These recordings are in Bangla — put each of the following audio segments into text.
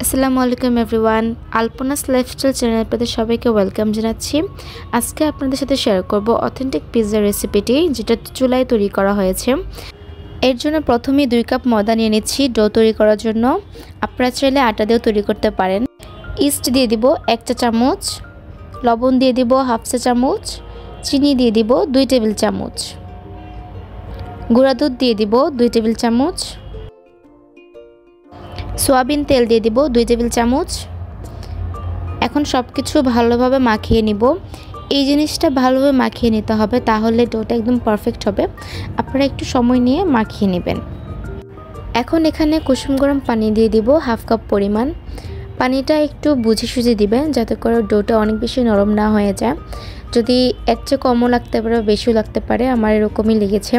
আসসালামু আলাইকুম এভরিওয়ান। আলপনাস লাইফস্টাইল চ্যানেল আপনাদের সবাইকে ওয়েলকাম জানাচ্ছি। আজকে আপনাদের সাথে শেয়ার করব অথেন্টিক পিৎজা রেসিপিটি, যেটা চুলায় তৈরি করা হয়েছে। এর জন্য প্রথমেই 2 কাপ ময়দা নিয়ে নিচ্ছি ডো তৈরি করার জন্য। আপনারা চাইলে আটা দিয়েও তৈরি করতে পারেন। ইস্ট দিয়ে দিব 1 চা চামচ, লবণ দিয়ে দিব 1/2 চা চামচ, চিনি দিয়ে দিব 2 টেবিল চামচ, গুঁড়া দুধ দিয়ে দিব 2 টেবিল চামচ, সয়াবিন তেল দিয়ে দিব 2 টেবিল চামচ। এখন সব কিছু ভালোভাবে মাখিয়ে নিব। এই জিনিসটা ভালোভাবে মাখিয়ে নিতে হবে, তাহলে ডোটা একদম পারফেক্ট হবে। আপনারা একটু সময় নিয়ে মাখিয়ে নেবেন। এখন এখানে কুসুম গরম পানি দিয়ে দিব 1/2 কাপ পরিমাণ। পানিটা একটু বুঝে সুঝে দিবেন, যাতে করে ডোটা অনেক বেশি নরম না হয়ে যায়। যদি এর চেয়ে কমও লাগতে পারে, বেশিও লাগতে পারে। আমার এরকমই লেগেছে,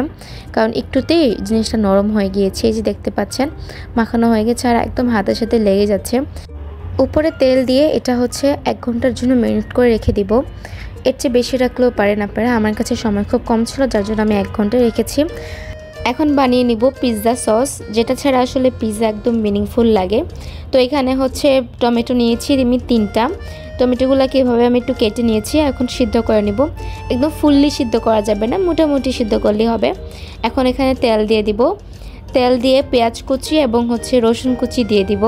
কারণ একটুতেই জিনিসটা নরম হয়ে গিয়েছে। এই যে দেখতে পাচ্ছেন, মাখানো হয়ে গেছে আর একদম হাতের সাথে লেগে যাচ্ছে। উপরে তেল দিয়ে এটা হচ্ছে 1 ঘন্টার জন্য ম্যারিনেট করে রেখে দিব। এর চেয়ে বেশি রাখলেও পারেন আপনারা। আমার কাছে সময় খুব কম ছিল, যার জন্য আমি 1 ঘন্টা রেখেছি। এখন বানিয়ে নিব পিৎজা সস, যেটা ছাড়া আসলে পিৎজা একদম মিনিংফুল লাগে। তো এখানে হচ্ছে টমেটো নিয়েছি আমি 3টা। টমেটোগুলোকে এভাবে আমি একটু কেটে নিয়েছি। এখন সিদ্ধ করে নিব। একদম ফুললি সিদ্ধ করা যাবে না, মোটামুটি সিদ্ধ করলেই হবে। এখন এখানে তেল দিয়ে দিব। তেল দিয়ে পেঁয়াজ কুচি এবং হচ্ছে রসুন কুচি দিয়ে দিব।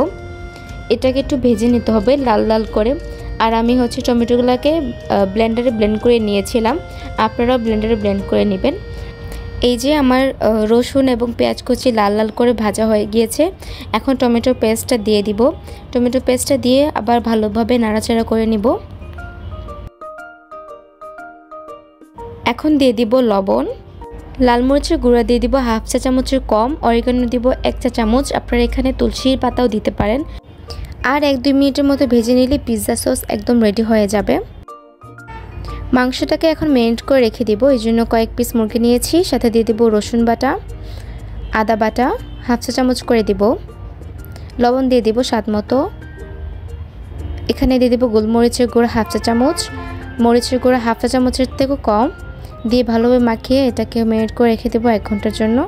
এটাকে একটু ভেজে নিতে হবে লাল লাল করে। আর আমি হচ্ছে টমেটোগুলোকে ব্লেন্ডারে ব্লেন্ড করে নিয়েছিলাম। আপনারাও ব্লেন্ডারে ব্লেন্ড করে নেবেন। এই যে আমার রসুন এবং পেঁয়াজ কুচি লাল লাল করে ভাজা হয়ে গিয়েছে। এখন টমেটো পেস্টটা দিয়ে দিব। টমেটো পেস্টটা দিয়ে আবার ভালোভাবে নাড়াচাড়া করে নিব। এখন দিয়ে দিব লবণ। লাল মরিচের গুঁড়া দিয়ে দিব 1/2 চা চামচের কম। অরিগানো দিব 1 চা চামচ। আপনারা এখানে তুলসীর পাতাও দিতে পারেন। আর 1-2 মিনিটের মতো ভেজে নিলে পিৎজা সস একদম রেডি হয়ে যাবে। মাংসটাকে এখন ম্যারিনেট করে রেখে দিব। এই জন্য কয়েক পিস মুরগি নিয়েছি। সাথে দিয়ে দিব রসুন বাটা, আদা বাটা 1/2 চা চামচ করে দিব। লবণ দিয়ে দিব স্বাদ মতো। এখানে দিয়ে দিব গোলমরিচের গুঁড়া 1/2 চা চামচ, মরিচের গুঁড়া 1/2 চা চামচের থেকেও কম দিয়ে ভালোভাবে মাখিয়ে এটাকে ম্যারিনেট করে রেখে দেবো 1 ঘন্টার জন্য।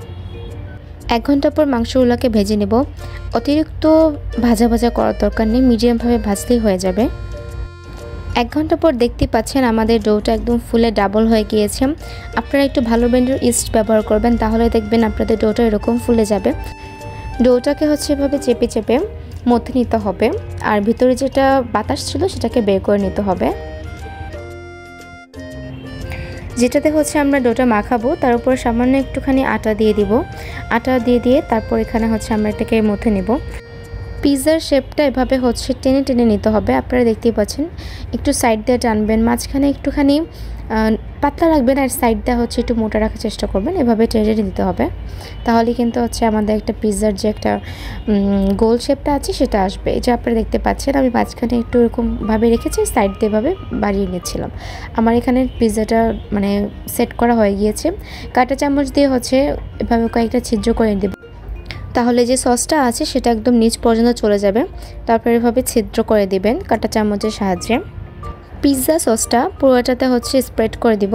1 ঘন্টা পর মাংসগুলোকে ভেজে নেব। অতিরিক্ত ভাজা ভাজা করার দরকার নেই, মিডিয়ামভাবে ভাজলেই হয়ে যাবে। 1 ঘন্টা পর দেখতে পাচ্ছেন আমাদের ডোটা একদম ফুলে ডাবল হয়ে গিয়েছে। আপনারা একটু ভালো ব্র্যান্ডের ইস্ট ব্যবহার করবেন, তাহলে দেখবেন আপনাদের ডোটা এরকম ফুলে যাবে। ডোটাকে হচ্ছে এভাবে চেপে চেপে মধ্যে নিতে হবে, আর ভিতরে যেটা বাতাস ছিল সেটাকে বের করে নিতে হবে। যেটাতে হচ্ছে আমরা ডোটা মাখাবো, তার উপর সামান্য একটুখানি আটা দিয়ে দিব। আটা দিয়ে তারপর এখানে হচ্ছে আমরা এটাকে মধ্যে নেব। পিৎজার শেপটা এভাবে হচ্ছে টেনে টেনে নিতে হবে। আপনারা দেখতেই পাচ্ছেন, একটু সাইড দিয়ে টানবেন, মাঝখানে একটুখানি পাতলা রাখবেন, আর সাইড দিয়ে হচ্ছে একটু মোটা রাখার চেষ্টা করবেন। এভাবে টেনে টেনে দিতে হবে, তাহলে কিন্তু হচ্ছে আমাদের একটা পিৎজার যে একটা গোল শেপটা আছে সেটা আসবে। এই যে আপনারা দেখতে পাচ্ছেন, আমি মাঝখানে একটু এরকমভাবে রেখেছি, সাইড দিয়ে এভাবে বাড়িয়ে নিচ্ছিলাম। আমার এখানে পিৎজাটা মানে সেট করা হয়ে গিয়েছে। কাঁটা চামচ দিয়ে হচ্ছে এভাবে কয়েকটা ছিদ্র করে দেব, তাহলে যে সসটা আছে সেটা একদম নিচ পর্যন্ত চলে যাবে। তারপরে এভাবে ছিদ্র করে দিবেন কাঁটা চামচের সাহায্যে। পিৎজা সসটা পুরোটাতে হচ্ছে স্প্রেড করে দিব।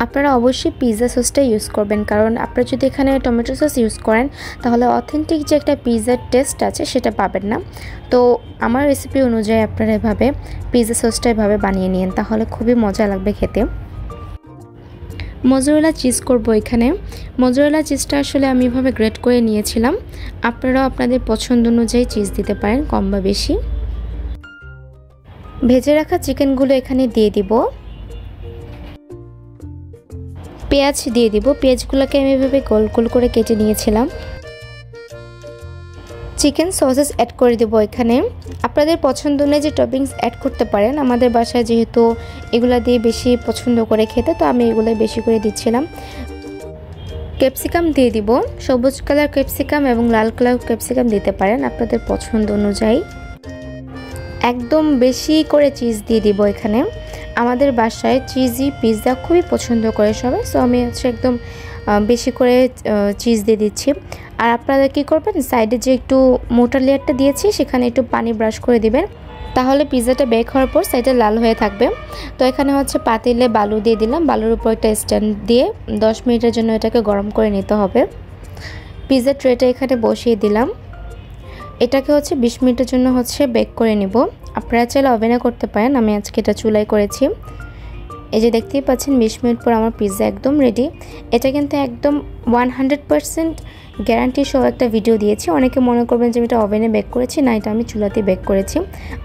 আপনারা অবশ্যই পিৎজা সসটা ইউজ করবেন, কারণ আপনারা যদি এখানে টমেটো সস ইউজ করেন তাহলে অথেন্টিক যে একটা পিৎজার টেস্ট আছে সেটা পাবেন না। তো আমার রেসিপি অনুযায়ী আপনারা এভাবে পিৎজা সসটা এভাবে বানিয়ে নিন, তাহলে খুবই মজা লাগবে খেতে। মজুরেলা চিজ করব এখানে। মজুরেলা চিজটা আসলে আমি এভাবে গ্রেট করে নিয়েছিলাম। আপনারাও আপনাদের পছন্দ অনুযায়ী চিজ দিতে পারেন, কম বা বেশি। ভেজে রাখা চিকেনগুলো এখানে দিয়ে দিব। পেঁয়াজ দিয়ে দিব। পেঁয়াজগুলোকে আমি এভাবে গোল গোল করে কেটে নিয়েছিলাম। চিকেন সসেস অ্যাড করে দেবো এখানে। আপনাদের পছন্দ অনুযায়ী টপিংস অ্যাড করতে পারেন। আমাদের বাসায় যেহেতু এগুলা দিয়ে বেশি পছন্দ করে খেতে, তো আমি এগুলোই বেশি করে দিচ্ছিলাম। ক্যাপসিকাম দিয়ে দিব। সবুজ কালার ক্যাপসিকাম এবং লাল কালার ক্যাপসিকাম দিতে পারেন আপনাদের পছন্দ অনুযায়ী। একদম বেশি করে চিজ দিয়ে দিব এখানে। আমাদের বাসায় চিজি পিৎজা খুবই পছন্দ করে সবাই, সো আমি হচ্ছে একদম বেশি করে চিজ দিয়ে দিচ্ছি। আর আপনারা কী করবেন, সাইডে যে একটু মোটা লেয়ারটা দিয়েছি সেখানে একটু পানি ব্রাশ করে দিবেন, তাহলে পিৎজাটা বেক হওয়ার পর সাইডে লাল হয়ে থাকবে। তো এখানে হচ্ছে পাতিলে বালু দিয়ে দিলাম। বালুর উপর একটা স্ট্যান্ড দিয়ে 10 মিনিটের জন্য এটাকে গরম করে নিতে হবে। পিৎজা ট্রেটা এখানে বসিয়ে দিলাম। এটাকে হচ্ছে 20 মিনিটের জন্য হচ্ছে বেক করে নিব। আপনারা চাইলে ওভেনে করতে পারেন, আমি আজকে এটা চুলায় করেছি। এই যে দেখতেই পাচ্ছেন 20 মিনিট পর আমার পিৎজা একদম রেডি। এটা কিন্তু একদম 100% গ্যারান্টি সহ একটা ভিডিও দিয়েছি। অনেকে মনে করবেন যে আমি এটা ওভেনে বেক করেছি, না, এটা আমি চুলাতে বেক করেছি।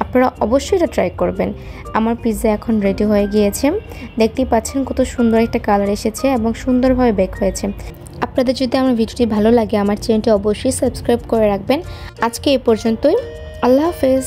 আপনারা অবশ্যই এটা ট্রাই করবেন। আমার পিৎজা এখন রেডি হয়ে গিয়েছে। দেখতেই পাচ্ছেন কত সুন্দর একটা কালার এসেছে এবং সুন্দরভাবে বেক হয়েছে। আপনাদের যদি আমার ভিডিওটি ভালো লাগে আমার চ্যানেলটি অবশ্যই সাবস্ক্রাইব করে রাখবেন। আজকে এই পর্যন্তই। আল্লাহ হাফেজ।